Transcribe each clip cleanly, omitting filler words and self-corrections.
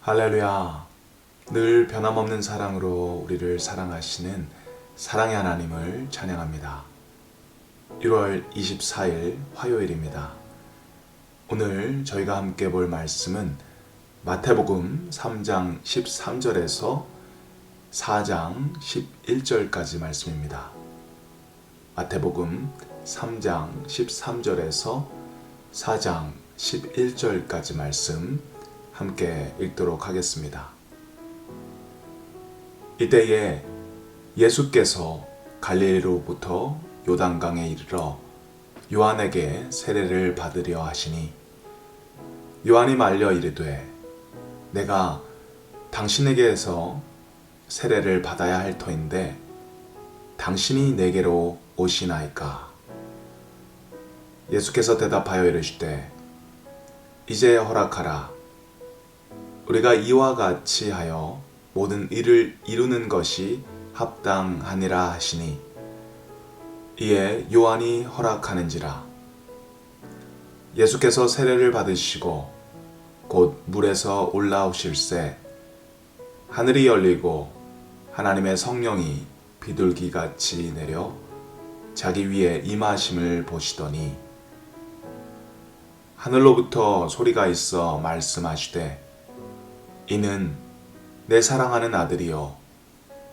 할렐루야. 늘 변함없는 사랑으로 우리를 사랑하시는 사랑의 하나님을 찬양합니다. 1월 24일 화요일입니다. 오늘 저희가 함께 볼 말씀은 마태복음 3장 13절에서 4장 11절까지 말씀입니다. 마태복음 3장 13절에서 4장 11절까지 말씀 함께 읽도록 하겠습니다. 이때에 예수께서 갈릴리로부터 요단강에 이르러 요한에게 세례를 받으려 하시니 요한이 말려 이르되 내가 당신에게서 세례를 받아야 할 터인데 당신이 내게로 오시나이까? 예수께서 대답하여 이르시되 이제 허락하라. 우리가 이와 같이 하여 모든 일을 이루는 것이 합당하니라 하시니 이에 요한이 허락하는지라. 예수께서 세례를 받으시고 곧 물에서 올라오실새 하늘이 열리고 하나님의 성령이 비둘기같이 내려 자기 위에 임하심을 보시더니 하늘로부터 소리가 있어 말씀하시되 이는 내 사랑하는 아들이요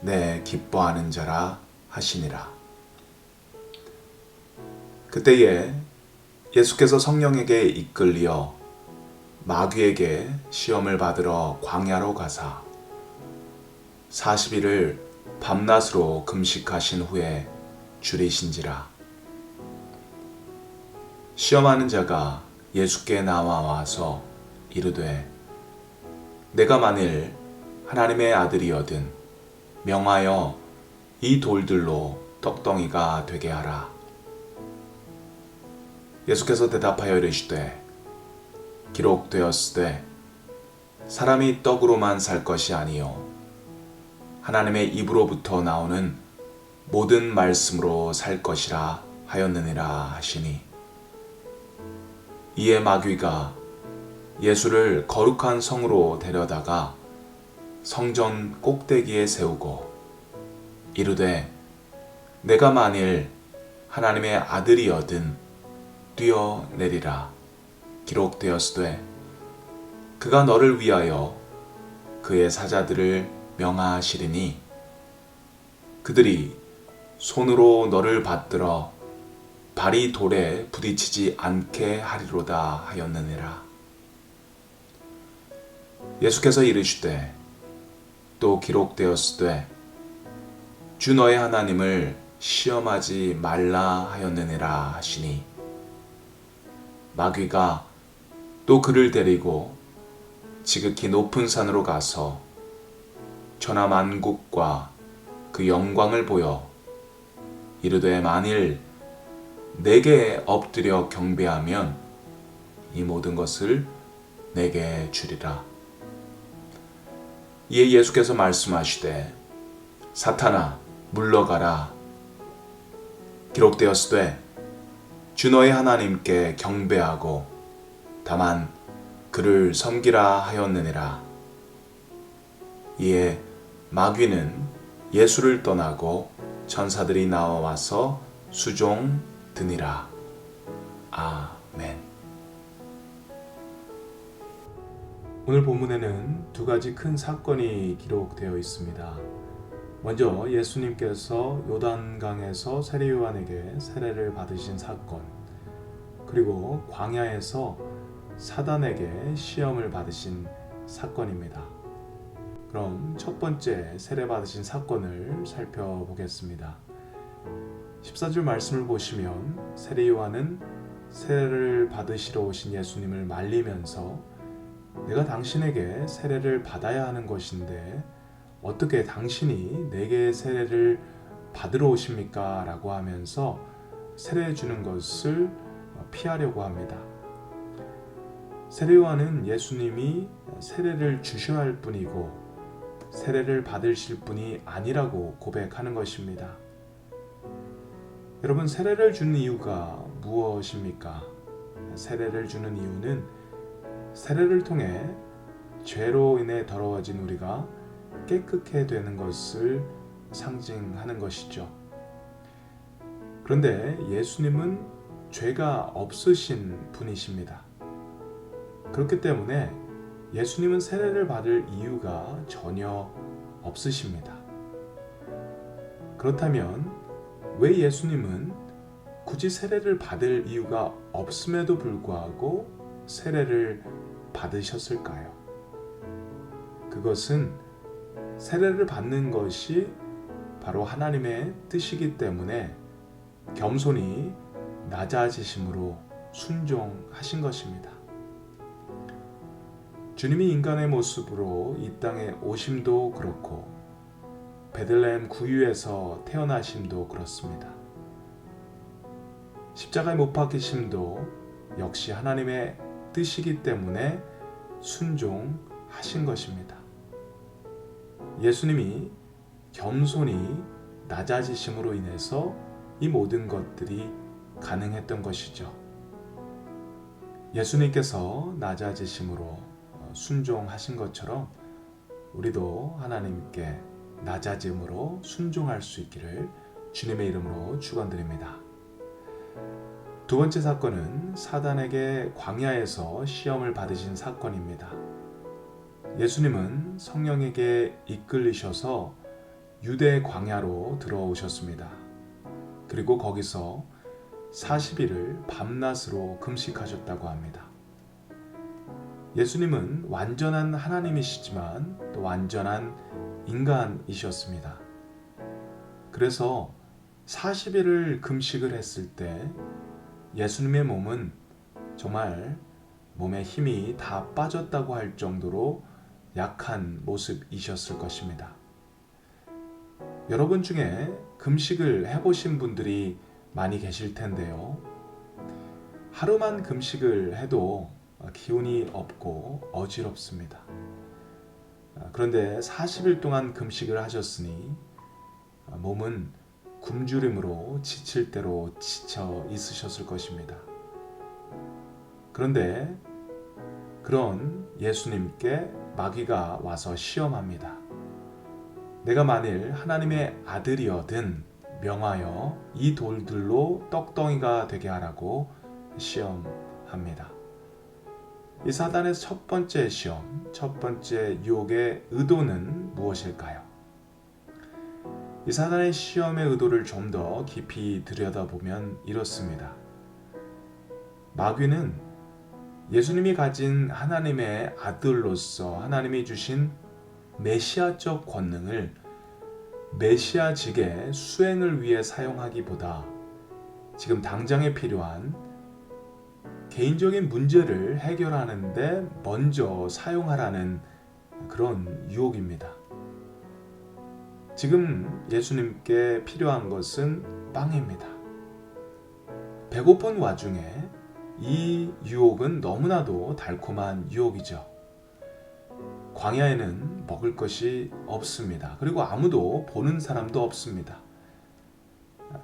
내 기뻐하는 자라 하시니라. 그때에 예수께서 성령에게 이끌리어 마귀에게 시험을 받으러 광야로 가사 40일을 밤낮으로 금식하신 후에 줄이신지라. 시험하는 자가 예수께 나와 와서 이르되 내가 만일 하나님의 아들이거든 명하여 이 돌들로 떡덩이가 되게 하라. 예수께서 대답하여 이르시되 기록되었으되 사람이 떡으로만 살 것이 아니요 하나님의 입으로부터 나오는 모든 말씀으로 살 것이라 하였느니라 하시니 이에 마귀가 예수를 거룩한 성으로 데려다가 성전 꼭대기에 세우고 이르되 내가 만일 하나님의 아들이거든 뛰어내리라. 기록되었으되 그가 너를 위하여 그의 사자들을 명하시리니 그들이 손으로 너를 받들어 발이 돌에 부딪히지 않게 하리로다 하였느니라. 예수께서 이르시되 또 기록되었으되 주 너의 하나님을 시험하지 말라 하였느니라 하시니 마귀가 또 그를 데리고 지극히 높은 산으로 가서 천하 만국과 그 영광을 보여 이르되 만일 내게 엎드려 경배하면 이 모든 것을 내게 주리라. 이에 예수께서 말씀하시되 사탄아 물러가라. 기록되었으되 주 너의 하나님께 경배하고 다만 그를 섬기라 하였느니라. 이에 마귀는 예수를 떠나고 천사들이 나와서 수종 드니라. 아멘. 오늘 본문에는 두 가지 큰 사건이 기록되어 있습니다. 먼저 예수님께서 요단강에서 세례 요한에게 세례를 받으신 사건, 그리고 광야에서 사단에게 시험을 받으신 사건입니다. 그럼 첫 번째 세례 받으신 사건을 살펴보겠습니다. 14절 말씀을 보시면 세례 요한은 세례를 받으시러 오신 예수님을 말리면서 내가 당신에게 세례를 받아야 하는 것인데 어떻게 당신이 내게 세례를 받으러 오십니까? 라고 하면서 세례 주는 것을 피하려고 합니다. 세례 요한은 예수님이 세례를 주셔야 할 분이고 세례를 받으실 분이 아니라고 고백하는 것입니다. 여러분, 세례를 주는 이유가 무엇입니까? 세례를 주는 이유는 세례를 통해 죄로 인해 더러워진 우리가 깨끗게 되는 것을 상징하는 것이죠. 그런데 예수님은 죄가 없으신 분이십니다. 그렇기 때문에 예수님은 세례를 받을 이유가 전혀 없으십니다. 그렇다면 왜 예수님은 굳이 세례를 받을 이유가 없음에도 불구하고 세례를 받으셨을까요? 그것은 세례를 받는 것이 바로 하나님의 뜻이기 때문에 겸손히 낮아지심으로 순종하신 것입니다. 주님이 인간의 모습으로 이 땅에 오심도 그렇고 베들레헴 구유에서 태어나심도 그렇습니다. 십자가에 못 박히심도 역시 하나님의 뜻이기 때문에 순종하신 것입니다. 예수님이 겸손히 낮아지심으로 인해서 이 모든 것들이 가능했던 것이죠. 예수님께서 낮아지심으로 순종하신 것처럼 우리도 하나님께 낮아짐으로 순종할 수 있기를 주님의 이름으로 축원드립니다. 두 번째 사건은 사단에게 광야에서 시험을 받으신 사건입니다. 예수님은 성령에게 이끌리셔서 유대 광야로 들어오셨습니다. 그리고 거기서 40일을 밤낮으로 금식하셨다고 합니다. 예수님은 완전한 하나님이시지만 또 완전한 인간이셨습니다. 그래서 40일을 금식을 했을 때 예수님의 몸은 정말 몸에 힘이 다 빠졌다고 할 정도로 약한 모습이셨을 것입니다. 여러분 중에 금식을 해보신 분들이 많이 계실 텐데요. 하루만 금식을 해도 기운이 없고 어지럽습니다. 그런데 40일 동안 금식을 하셨으니 몸은 굶주림으로 지칠 대로 지쳐 있으셨을 것입니다. 그런데 그런 예수님께 마귀가 와서 시험합니다. 내가 만일 하나님의 아들이어든 명하여 이 돌들로 떡덩이가 되게 하라고 시험합니다. 이 사단의 첫 번째 시험, 첫 번째 유혹의 의도는 무엇일까요? 이 사단의 시험의 의도를 좀 더 깊이 들여다보면 이렇습니다. 마귀는 예수님이 가진 하나님의 아들로서 하나님이 주신 메시아적 권능을 메시아직의 수행을 위해 사용하기보다 지금 당장에 필요한 개인적인 문제를 해결하는데 먼저 사용하라는 그런 유혹입니다. 지금 예수님께 필요한 것은 빵입니다. 배고픈 와중에 이 유혹은 너무나도 달콤한 유혹이죠. 광야에는 먹을 것이 없습니다. 그리고 아무도 보는 사람도 없습니다.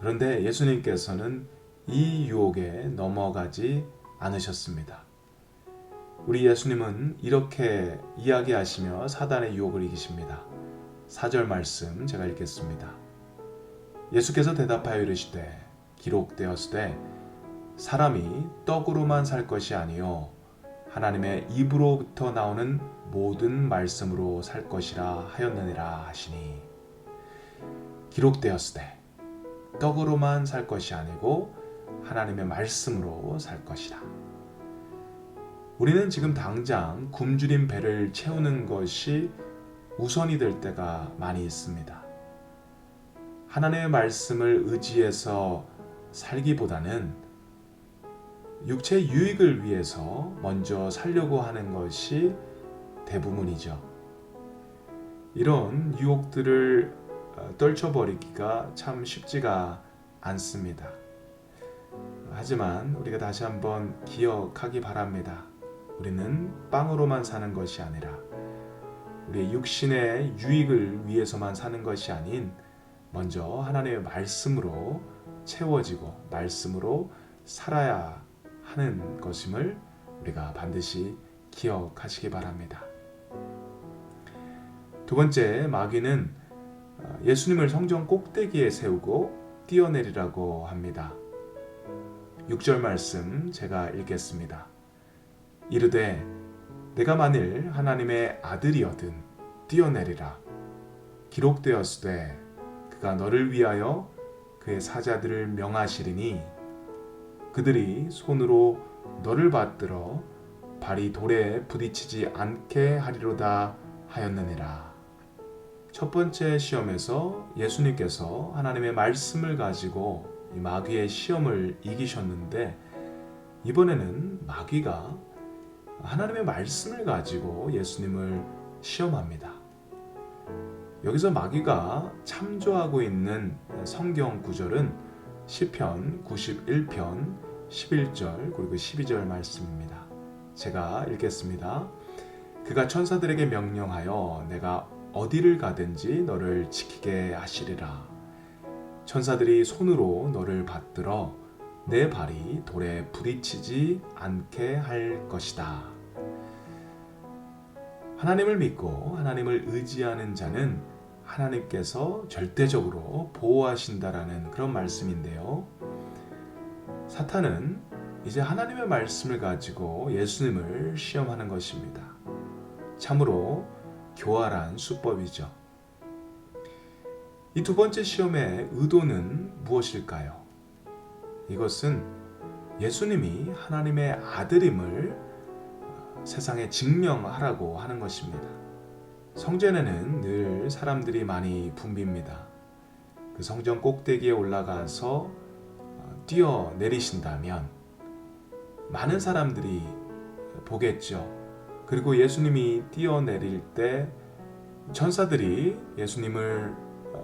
그런데 예수님께서는 이 유혹에 넘어가지 않으셨습니다. 우리 예수님은 이렇게 이야기하시며 사단의 유혹을 이기십니다. 4절 말씀 제가 읽겠습니다. 예수께서 대답하여 이르시되 기록되었으되 사람이 떡으로만 살 것이 아니요 하나님의 입으로부터 나오는 모든 말씀으로 살 것이라 하였느니라 하시니, 기록되었으되 떡으로만 살 것이 아니고 하나님의 말씀으로 살 것이라. 우리는 지금 당장 굶주린 배를 채우는 것이 우선이 될 때가 많이 있습니다. 하나님의 말씀을 의지해서 살기보다는 육체의 유익을 위해서 먼저 살려고 하는 것이 대부분이죠. 이런 유혹들을 떨쳐버리기가 참 쉽지가 않습니다. 하지만 우리가 다시 한번 기억하기 바랍니다. 우리는 빵으로만 사는 것이 아니라 우리의 육신의 유익을 위해서만 사는 것이 아닌 먼저 하나님의 말씀으로 채워지고 말씀으로 살아야 하는 것임을 우리가 반드시 기억하시기 바랍니다. 두 번째, 마귀는 예수님을 성전 꼭대기에 세우고 뛰어내리라고 합니다. 6절 말씀 제가 읽겠습니다. 이르되 내가 만일 하나님의 아들이거든 뛰어내리라. 기록되었으되 그가 너를 위하여 그의 사자들을 명하시리니 그들이 손으로 너를 받들어 발이 돌에 부딪히지 않게 하리로다 하였느니라. 첫 번째 시험에서 예수님께서 하나님의 말씀을 가지고 이 마귀의 시험을 이기셨는데, 이번에는 마귀가 하나님의 말씀을 가지고 예수님을 시험합니다. 여기서 마귀가 참조하고 있는 성경 구절은 시편 91편 11절 그리고 12절 말씀입니다. 제가 읽겠습니다. 그가 천사들에게 명령하여 내가 어디를 가든지 너를 지키게 하시리라. 천사들이 손으로 너를 받들어 내 발이 돌에 부딪히지 않게 할 것이다. 하나님을 믿고 하나님을 의지하는 자는 하나님께서 절대적으로 보호하신다라는 그런 말씀인데요. 사탄은 이제 하나님의 말씀을 가지고 예수님을 시험하는 것입니다. 참으로 교활한 수법이죠. 이 두 번째 시험의 의도는 무엇일까요? 이것은 예수님이 하나님의 아들임을 세상에 증명하라고 하는 것입니다. 성전에는 늘 사람들이 많이 붐빕니다. 그 성전 꼭대기에 올라가서 뛰어내리신다면 많은 사람들이 보겠죠. 그리고 예수님이 뛰어내릴 때 천사들이 예수님을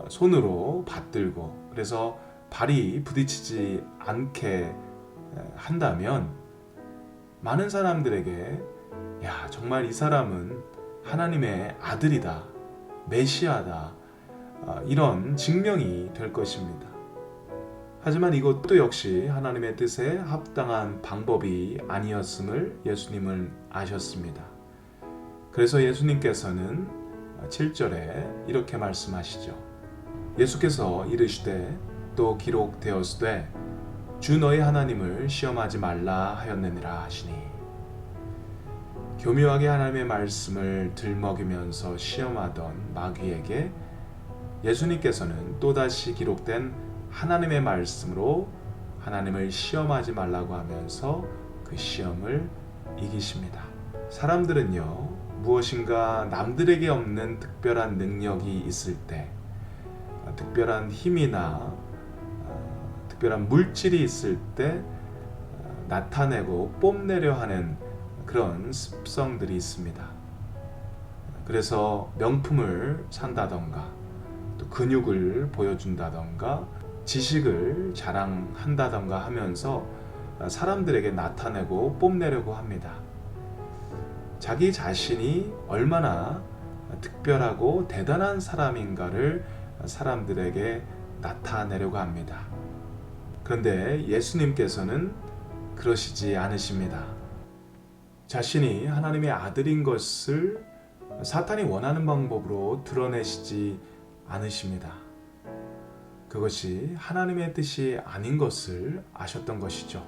손으로 받들고 그래서 발이 부딪히지 않게 한다면 많은 사람들에게 야, 정말 이 사람은 하나님의 아들이다, 메시아다, 이런 증명이 될 것입니다. 하지만 이것도 역시 하나님의 뜻에 합당한 방법이 아니었음을 예수님은 아셨습니다. 그래서 예수님께서는 7절에 이렇게 말씀하시죠. 예수께서 이르시되 또 기록되었으되 주 너의 하나님을 시험하지 말라 하였느니라 하시니, 교묘하게 하나님의 말씀을 들먹이면서 시험하던 마귀에게 예수님께서는 또다시 기록된 하나님의 말씀으로 하나님을 시험하지 말라고 하면서 그 시험을 이기십니다. 사람들은요, 무엇인가 남들에게 없는 특별한 능력이 있을 때, 특별한 힘이나 특별한 물질이 있을 때 나타내고 뽐내려 하는 그런 습성들이 있습니다. 그래서 명품을 산다던가 또 근육을 보여준다던가 지식을 자랑한다던가 하면서 사람들에게 나타내고 뽐내려고 합니다. 자기 자신이 얼마나 특별하고 대단한 사람인가를 사람들에게 나타내려고 합니다. 그런데 예수님께서는 그러시지 않으십니다. 자신이 하나님의 아들인 것을 사탄이 원하는 방법으로 드러내시지 않으십니다. 그것이 하나님의 뜻이 아닌 것을 아셨던 것이죠.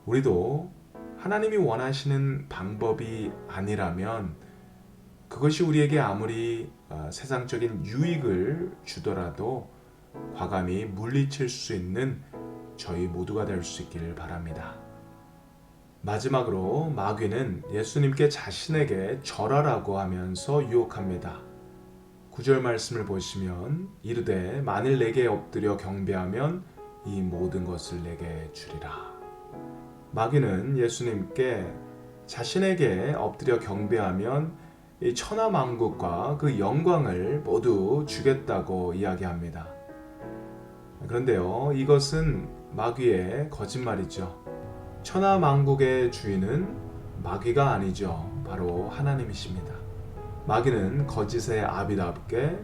우리도 하나님이 원하시는 방법이 아니라면 그것이 우리에게 아무리 세상적인 유익을 주더라도 과감히 물리칠 수 있는 저희 모두가 될 수 있기를 바랍니다. 마지막으로 마귀는 예수님께 자신에게 절하라고 하면서 유혹합니다. 9절 말씀을 보시면 이르되 만일 내게 엎드려 경배하면 이 모든 것을 내게 주리라. 마귀는 예수님께 자신에게 엎드려 경배하면 이 천하만국과 그 영광을 모두 주겠다고 이야기합니다. 그런데요, 이것은 마귀의 거짓말이죠. 천하만국의 주인은 마귀가 아니죠. 바로 하나님이십니다. 마귀는 거짓의 아비답게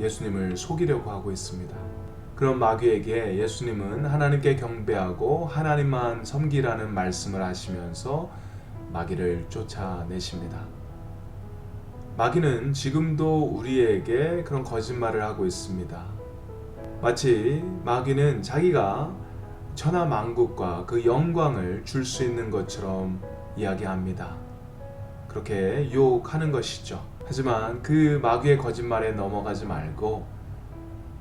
예수님을 속이려고 하고 있습니다. 그런 마귀에게 예수님은 하나님께 경배하고 하나님만 섬기라는 말씀을 하시면서 마귀를 쫓아내십니다. 마귀는 지금도 우리에게 그런 거짓말을 하고 있습니다. 마치 마귀는 자기가 천하만국과 그 영광을 줄 수 있는 것처럼 이야기합니다. 그렇게 유혹하는 것이죠. 하지만 그 마귀의 거짓말에 넘어가지 말고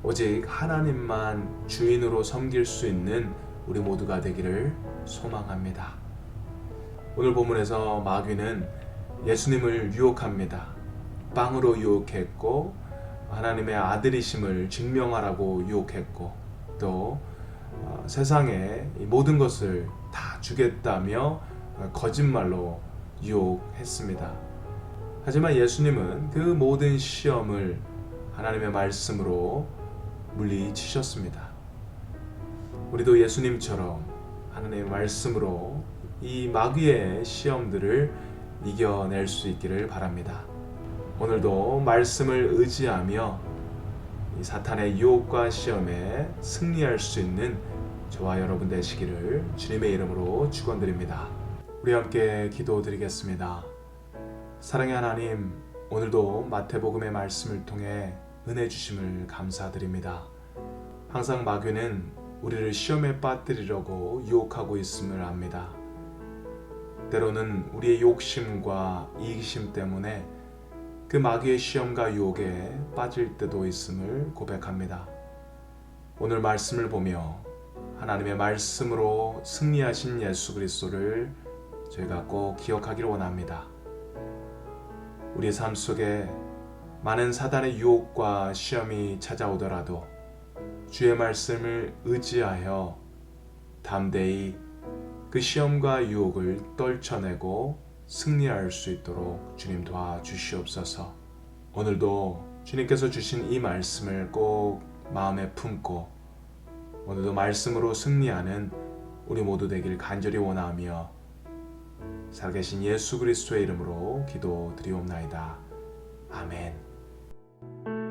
오직 하나님만 주인으로 섬길 수 있는 우리 모두가 되기를 소망합니다. 오늘 본문에서 마귀는 예수님을 유혹합니다. 빵으로 유혹했고 하나님의 아들이심을 증명하라고 유혹했고 또 세상의 모든 것을 다 주겠다며 거짓말로 유혹했습니다. 하지만 예수님은 그 모든 시험을 하나님의 말씀으로 물리치셨습니다. 우리도 예수님처럼 하나님의 말씀으로 이 마귀의 시험들을 이겨낼 수 있기를 바랍니다. 오늘도 말씀을 의지하며 이 사탄의 유혹과 시험에 승리할 수 있는 저와 여러분 되시기를 주님의 이름으로 축원드립니다. 우리 함께 기도드리겠습니다. 사랑의 하나님, 오늘도 마태복음의 말씀을 통해 은혜 주심을 감사드립니다. 항상 마귀는 우리를 시험에 빠뜨리려고 유혹하고 있음을 압니다. 때로는 우리의 욕심과 이기심 때문에 그 마귀의 시험과 유혹에 빠질 때도 있음을 고백합니다. 오늘 말씀을 보며 하나님의 말씀으로 승리하신 예수 그리스도를 저희가 꼭 기억하기를 원합니다. 우리의 삶 속에 많은 사단의 유혹과 시험이 찾아오더라도 주의 말씀을 의지하여 담대히 그 시험과 유혹을 떨쳐내고 승리할 수 있도록 주님 도와주시옵소서. 오늘도 주님께서 주신 이 말씀을 꼭 마음에 품고 오늘도 말씀으로 승리하는 우리 모두 되길 간절히 원하며 살아계신 예수 그리스도의 이름으로 기도드리옵나이다. 아멘.